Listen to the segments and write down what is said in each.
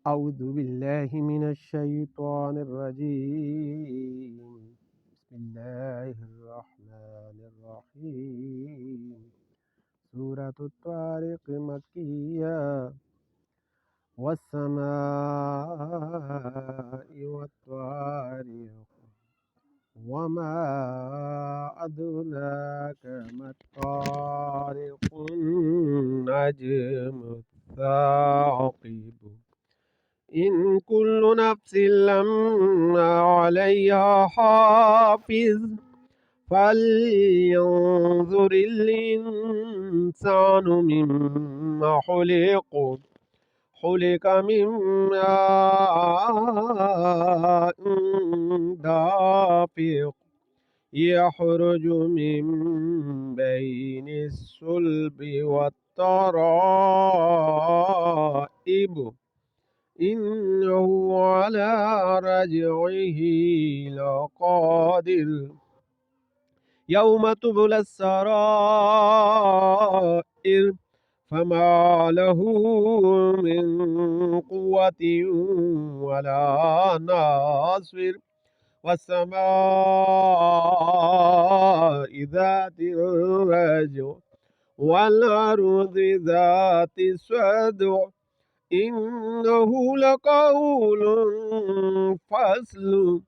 أعوذ بالله من الشيطان الرجيم. بسم الله الرحمن الرحيم. سورة الطارق مكية. والسماء والطارق وما أدراك ما الطارق النجم الثاقب إن كل نفس لما عليها حافظ فلينظر الإنسان مما خلق من ماء دافق يخرج من بين الصلب والترائب إنه على رجعه لقادر يوم تبلى السرائر فما له من قوة ولا ناصر والسماء ذات الرجع والأرض ذات الصدع إنه لقول فصل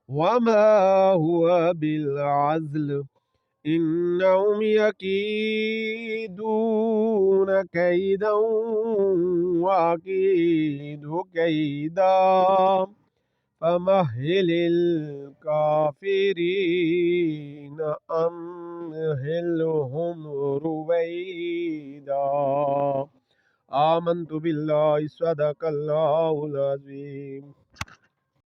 وما هو بالعزل إنهم يكيدون كيدا وأكيد كيدا فمهل الكافرين أمهلهم رويدا. آمنت بالله صدق الله العظيم.